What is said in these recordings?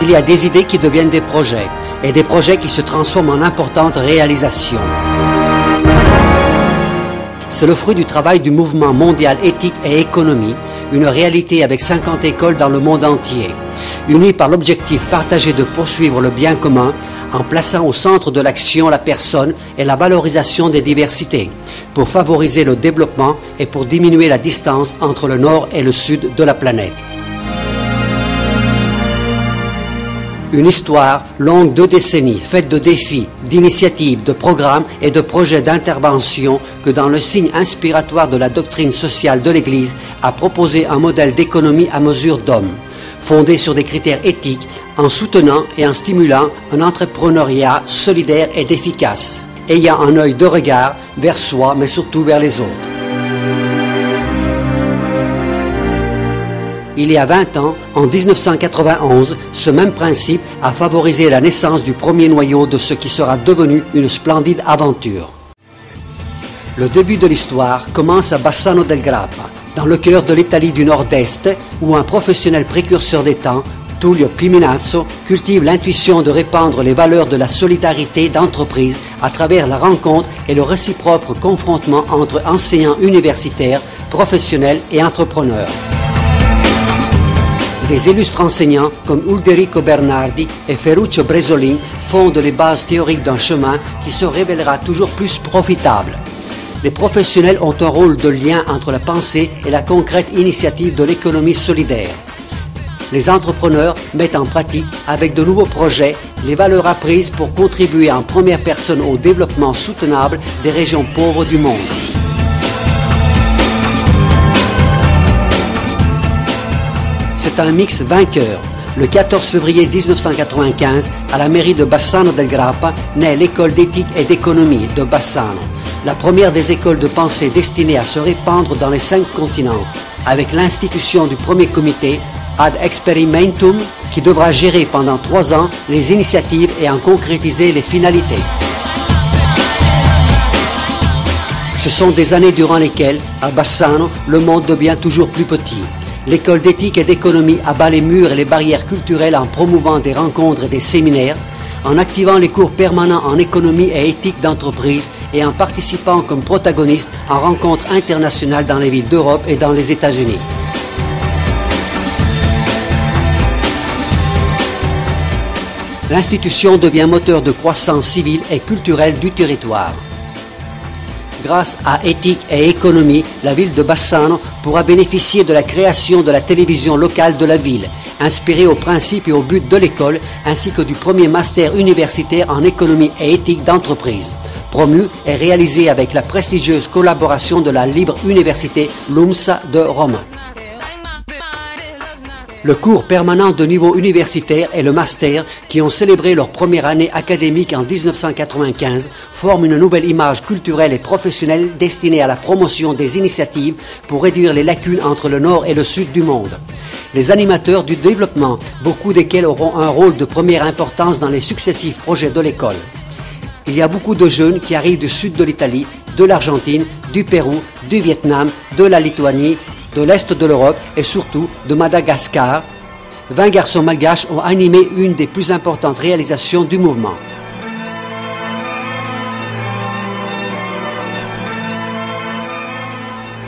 Il y a des idées qui deviennent des projets, et des projets qui se transforment en importantes réalisations. C'est le fruit du travail du mouvement mondial éthique et économie, une réalité avec 50 écoles dans le monde entier, unies par l'objectif partagé de poursuivre le bien commun en plaçant au centre de l'action la personne et la valorisation des diversités, pour favoriser le développement et pour diminuer la distance entre le nord et le sud de la planète. Une histoire longue de décennies, faite de défis, d'initiatives, de programmes et de projets d'intervention que dans le signe inspiratoire de la doctrine sociale de l'Église a proposé un modèle d'économie à mesure d'homme, fondé sur des critères éthiques en soutenant et en stimulant un entrepreneuriat solidaire et efficace, ayant un œil de regard vers soi mais surtout vers les autres. Il y a 20 ans, en 1991, ce même principe a favorisé la naissance du premier noyau de ce qui sera devenu une splendide aventure. Le début de l'histoire commence à Bassano del Grappa, dans le cœur de l'Italie du Nord-Est, où un professionnel précurseur des temps, Tullio Piminazzo, cultive l'intuition de répandre les valeurs de la solidarité d'entreprise à travers la rencontre et le réciproque confrontement entre enseignants universitaires, professionnels et entrepreneurs. Des illustres enseignants comme Ulderico Bernardi et Ferruccio Bresolin fondent les bases théoriques d'un chemin qui se révélera toujours plus profitable. Les professionnels ont un rôle de lien entre la pensée et la concrète initiative de l'économie solidaire. Les entrepreneurs mettent en pratique, avec de nouveaux projets, les valeurs apprises pour contribuer en première personne au développement soutenable des régions pauvres du monde. C'est un mix vainqueur. Le 14 février 1995, à la mairie de Bassano del Grappa, naît l'école d'éthique et d'économie de Bassano, la première des écoles de pensée destinées à se répandre dans les 5 continents, avec l'institution du premier comité, Ad Experimentum, qui devra gérer pendant 3 ans les initiatives et en concrétiser les finalités. Ce sont des années durant lesquelles, à Bassano, le monde devient toujours plus petit. L'école d'éthique et d'économie abat les murs et les barrières culturelles en promouvant des rencontres et des séminaires, en activant les cours permanents en économie et éthique d'entreprise et en participant comme protagoniste en rencontres internationales dans les villes d'Europe et dans les États-Unis. L'institution devient moteur de croissance civile et culturelle du territoire. Grâce à éthique et économie, la ville de Bassano pourra bénéficier de la création de la télévision locale de la ville, inspirée aux principes et aux buts de l'école, ainsi que du premier master universitaire en économie et éthique d'entreprise, promu et réalisé avec la prestigieuse collaboration de la libre université LUMSA de Rome. Le cours permanent de niveau universitaire et le master, qui ont célébré leur première année académique en 1995, forment une nouvelle image culturelle et professionnelle destinée à la promotion des initiatives pour réduire les lacunes entre le nord et le sud du monde. Les animateurs du développement, beaucoup desquels auront un rôle de première importance dans les successifs projets de l'école. Il y a beaucoup de jeunes qui arrivent du sud de l'Italie, de l'Argentine, du Pérou, du Vietnam, de la Lituanie, de l'Est de l'Europe et surtout de Madagascar. 20 garçons malgaches ont animé une des plus importantes réalisations du mouvement.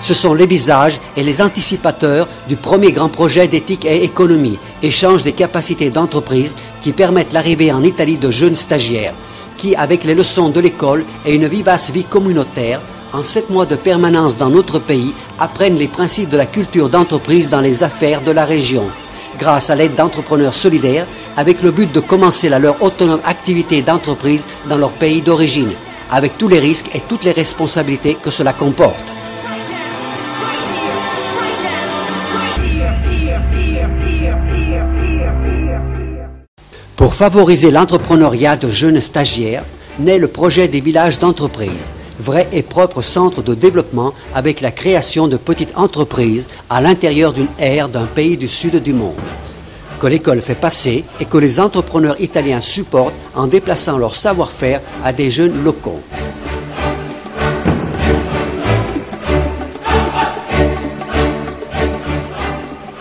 Ce sont les visages et les anticipateurs du premier grand projet d'éthique et économie, échange des capacités d'entreprise qui permettent l'arrivée en Italie de jeunes stagiaires qui, avec les leçons de l'école et une vivace vie communautaire, en 7 mois de permanence dans notre pays, apprennent les principes de la culture d'entreprise dans les affaires de la région, grâce à l'aide d'entrepreneurs solidaires, avec le but de commencer leur autonome activité d'entreprise dans leur pays d'origine, avec tous les risques et toutes les responsabilités que cela comporte. Pour favoriser l'entrepreneuriat de jeunes stagiaires, naît le projet des villages d'entreprise, vrai et propre centre de développement avec la création de petites entreprises à l'intérieur d'une aire d'un pays du sud du monde, que l'école fait passer et que les entrepreneurs italiens supportent en déplaçant leur savoir-faire à des jeunes locaux.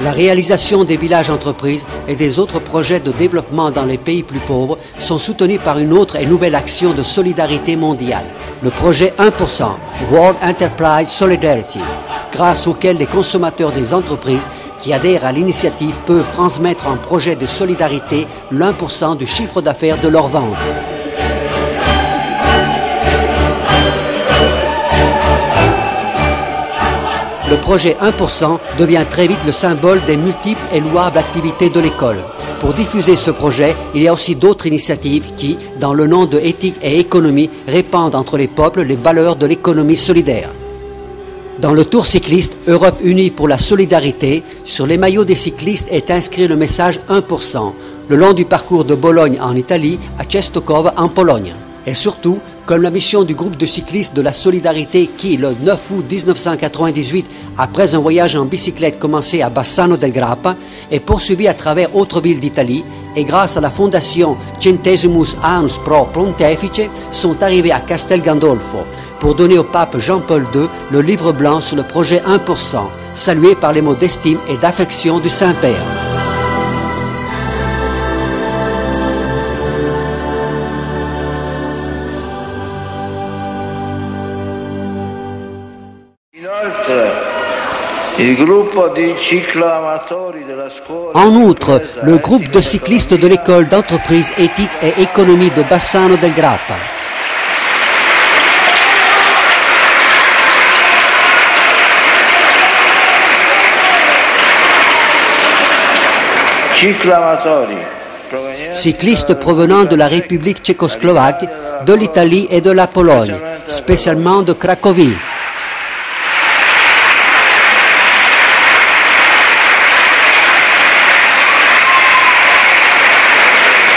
La réalisation des villages entreprises et des autres projets de développement dans les pays plus pauvres sont soutenus par une autre et nouvelle action de solidarité mondiale, le projet 1%, World Enterprise Solidarity, grâce auquel les consommateurs des entreprises qui adhèrent à l'initiative peuvent transmettre en projet de solidarité l'1% du chiffre d'affaires de leurs ventes. Le projet 1% devient très vite le symbole des multiples et louables activités de l'école. Pour diffuser ce projet, il y a aussi d'autres initiatives qui, dans le nom de éthique et économie, répandent entre les peuples les valeurs de l'économie solidaire. Dans le Tour cycliste Europe unie pour la solidarité, sur les maillots des cyclistes est inscrit le message 1%, le long du parcours de Bologne en Italie à Częstochowa en Pologne. Et surtout, comme la mission du groupe de cyclistes de la solidarité qui, le 9 août 1998, après un voyage en bicyclette commencé à Bassano del Grappa, est poursuivi à travers autres villes d'Italie, et grâce à la fondation Centesimus Annus Pro Pontefice, sont arrivés à Castel Gandolfo pour donner au pape Jean-Paul II le livre blanc sur le projet 1%, salué par les mots d'estime et d'affection du Saint-Père. En outre, le groupe de cyclistes de l'école d'entreprise éthique et économie de Bassano del Grappa. Cyclistes provenant de la République tchécoslovaque, de l'Italie et de la Pologne, spécialement de Cracovie.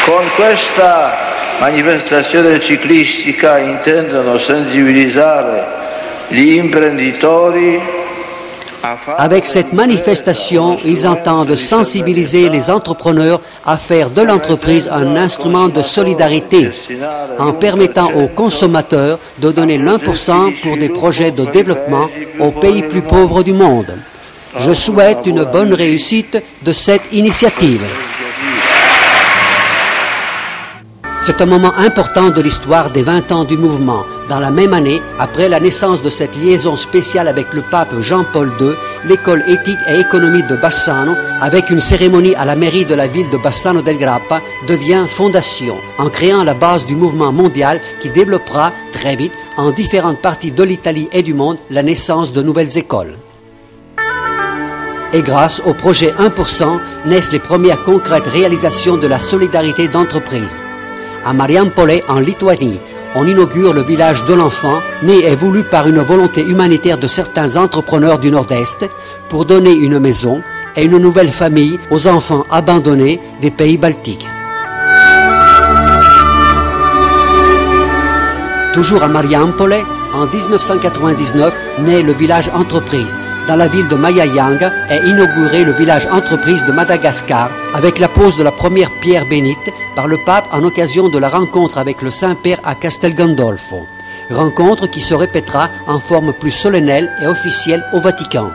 Con questa manifestazione ciclistica intendono sensibilizzare gli imprenditori. Avec cette manifestation, ils entendent sensibiliser les entrepreneurs à faire de l'entreprise un instrument de solidarité, en permettant aux consommateurs de donner l'1% pour des projets de développement aux pays plus pauvres du monde. Je souhaite une bonne réussite de cette initiative. C'est un moment important de l'histoire des 20 ans du mouvement. Dans la même année, après la naissance de cette liaison spéciale avec le pape Jean-Paul II, l'école éthique et économie de Bassano, avec une cérémonie à la mairie de la ville de Bassano del Grappa, devient fondation, en créant la base du mouvement mondial qui développera très vite, en différentes parties de l'Italie et du monde, la naissance de nouvelles écoles. Et grâce au projet 1%, naissent les premières concrètes réalisations de la solidarité d'entreprise. À Marijampolė, en Lituanie, on inaugure le village de l'enfant, né et voulu par une volonté humanitaire de certains entrepreneurs du Nord-Est, pour donner une maison et une nouvelle famille aux enfants abandonnés des pays baltiques. Toujours à Marijampolė, en 1999, naît le village entreprise. Dans la ville de Mayayanga est inauguré le village entreprise de Madagascar avec la pose de la première pierre bénite par le pape en occasion de la rencontre avec le Saint-Père à Castel Gandolfo. Rencontre qui se répétera en forme plus solennelle et officielle au Vatican.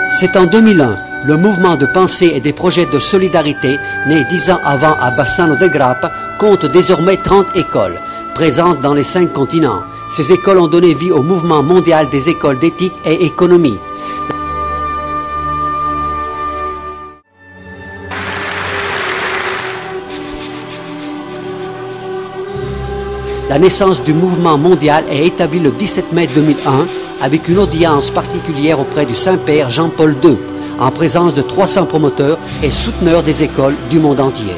C'est en 2001. Le mouvement de pensée et des projets de solidarité, né 10 ans avant à Bassano del Grappa, compte désormais 30 écoles, présentes dans les 5 continents. Ces écoles ont donné vie au mouvement mondial des écoles d'éthique et économie. La naissance du mouvement mondial est établie le 17 mai 2001 avec une audience particulière auprès du Saint-Père Jean-Paul II, en présence de 300 promoteurs et souteneurs des écoles du monde entier.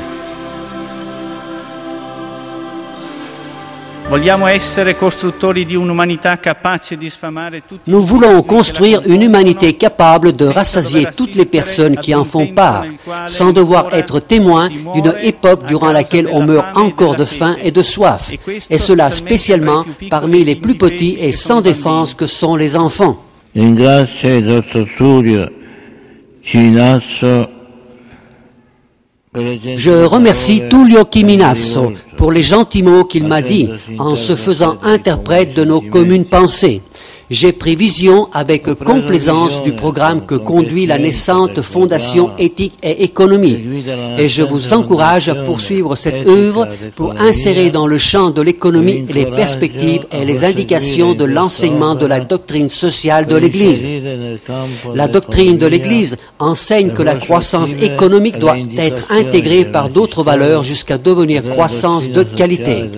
Nous voulons construire une humanité capable de rassasier toutes les personnes qui en font part, sans devoir être témoins d'une époque durant laquelle on meurt encore de faim et de soif, et cela spécialement parmi les plus petits et sans défense que sont les enfants. Ringrazio il dottor Tullio Cinasso Je remercie Tullio Chiminasso pour les gentils mots qu'il m'a dit en se faisant interprète de nos communes pensées. J'ai pris vision avec complaisance du programme que conduit la naissante Fondation Éthique et Économie et je vous encourage à poursuivre cette œuvre pour insérer dans le champ de l'économie les perspectives et les indications de l'enseignement de la doctrine sociale de l'Église. La doctrine de l'Église enseigne que la croissance économique doit être intégrée par d'autres valeurs jusqu'à devenir croissance de qualité,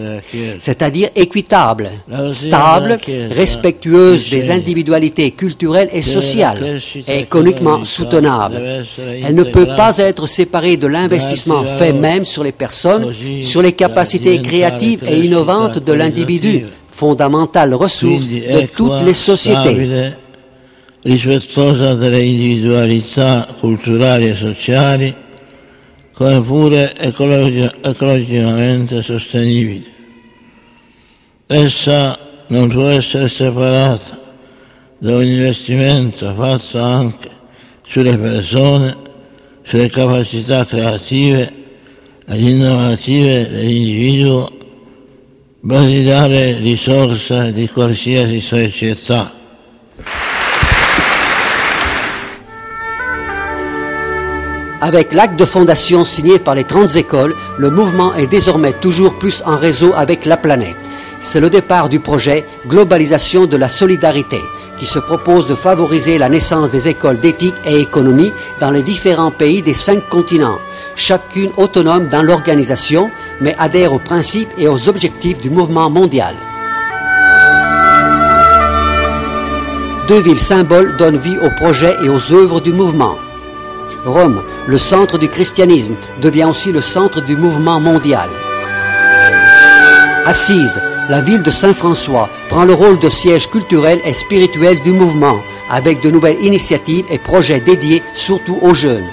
c'est-à-dire équitable, stable, respectueuse des individualités culturelles et sociales et économiquement soutenable. Elle ne peut pas être séparée de l'investissement fait même sur les personnes, sur les capacités créatives et innovantes de l'individu, fondamentale ressource de toutes les sociétés. Rispettosa delle individualità culturali e sociali, come pure ecologicamente sostenibile. Essa non può essere separata da un investimento fatto anche sulle persone, sulle capacità creative ed innovative dell'individuo, basilare risorsa di qualsiasi società. Avec l'acte de fondation signé par les 30 écoles, le mouvement est désormais toujours plus en réseau avec la planète. C'est le départ du projet Globalisation de la solidarité, qui se propose de favoriser la naissance des écoles d'éthique et économie dans les différents pays des 5 continents, chacune autonome dans l'organisation, mais adhère aux principes et aux objectifs du mouvement mondial. 2 villes symboles donnent vie au projet et aux œuvres du mouvement. Rome, le centre du christianisme, devient aussi le centre du mouvement mondial. Assise, la ville de Saint-François prend le rôle de siège culturel et spirituel du mouvement, avec de nouvelles initiatives et projets dédiés surtout aux jeunes.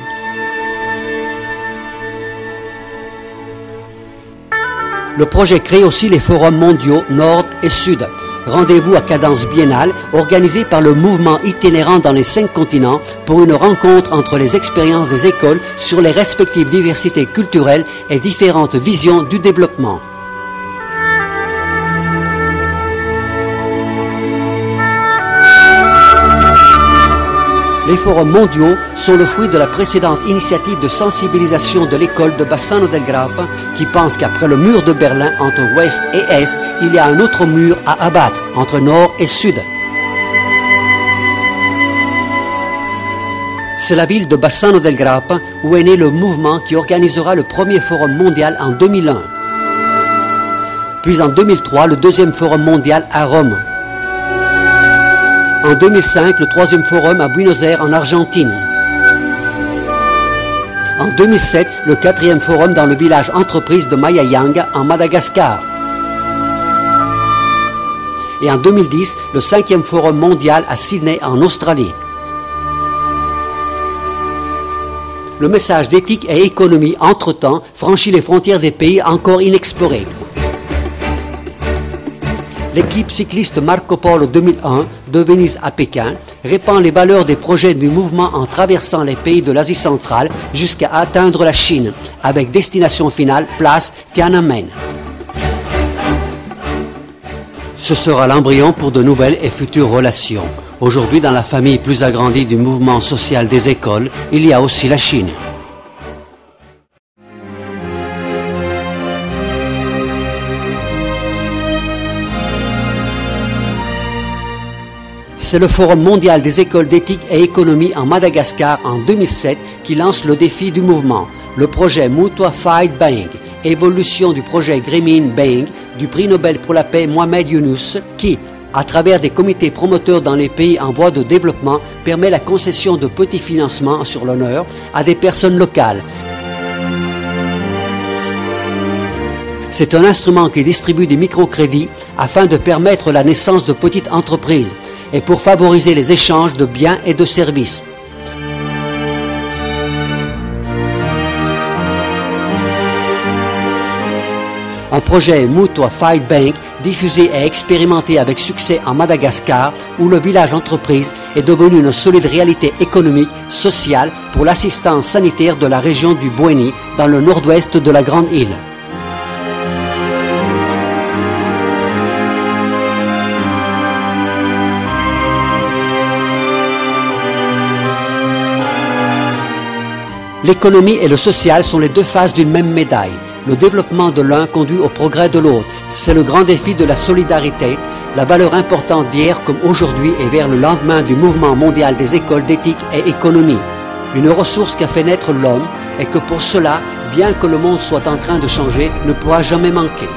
Le projet crée aussi les forums mondiaux Nord et Sud, rendez-vous à cadence biennale organisé par le mouvement itinérant dans les 5 continents pour une rencontre entre les expériences des écoles sur les respectives diversités culturelles et différentes visions du développement. Les forums mondiaux sont le fruit de la précédente initiative de sensibilisation de l'école de Bassano del Grappa qui pense qu'après le mur de Berlin entre ouest et est, il y a un autre mur à abattre entre nord et sud. C'est la ville de Bassano del Grappa où est né le mouvement qui organisera le premier forum mondial en 2001. Puis en 2003, le deuxième forum mondial à Rome. En 2005, le 3e forum à Buenos Aires en Argentine. En 2007, le 4e forum dans le village entreprise de Mayayanga en Madagascar. Et en 2010, le 5e forum mondial à Sydney en Australie. Le message d'éthique et économie, entre-temps, franchit les frontières des pays encore inexplorés. L'équipe cycliste Marco Polo 2001, de Venise à Pékin, répand les valeurs des projets du mouvement en traversant les pays de l'Asie centrale jusqu'à atteindre la Chine, avec destination finale place Tiananmen. Ce sera l'embryon pour de nouvelles et futures relations. Aujourd'hui, dans la famille plus agrandie du mouvement social des écoles, il y a aussi la Chine. C'est le Forum mondial des écoles d'éthique et économie en Madagascar en 2007 qui lance le défi du mouvement, le projet Mutua Fight Bank, évolution du projet Grameen Bank du prix Nobel pour la paix Mohamed Yunus, qui, à travers des comités promoteurs dans les pays en voie de développement, permet la concession de petits financements sur l'honneur à des personnes locales. C'est un instrument qui distribue des microcrédits afin de permettre la naissance de petites entreprises et pour favoriser les échanges de biens et de services. Un projet Mutua Fight Bank diffusée et expérimentée avec succès en Madagascar, où le village entreprise est devenu une solide réalité économique, sociale pour l'assistance sanitaire de la région du Bouéni, dans le nord-ouest de la Grande Île. L'économie et le social sont les deux faces d'une même médaille. Le développement de l'un conduit au progrès de l'autre. C'est le grand défi de la solidarité, la valeur importante d'hier comme aujourd'hui et vers le lendemain du mouvement mondial des écoles d'éthique et économie. Une ressource qu'a fait naître l'homme et que pour cela, bien que le monde soit en train de changer, ne pourra jamais manquer.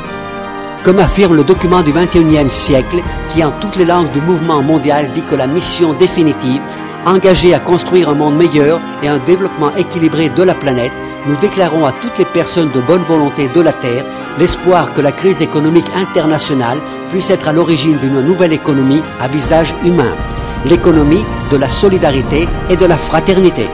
Comme affirme le document du XXIe siècle, qui en toutes les langues du mouvement mondial dit que la mission définitive, engagée à construire un monde meilleur et un développement équilibré de la planète, nous déclarons à toutes les personnes de bonne volonté de la Terre l'espoir que la crise économique internationale puisse être à l'origine d'une nouvelle économie à visage humain, l'économie de la solidarité et de la fraternité.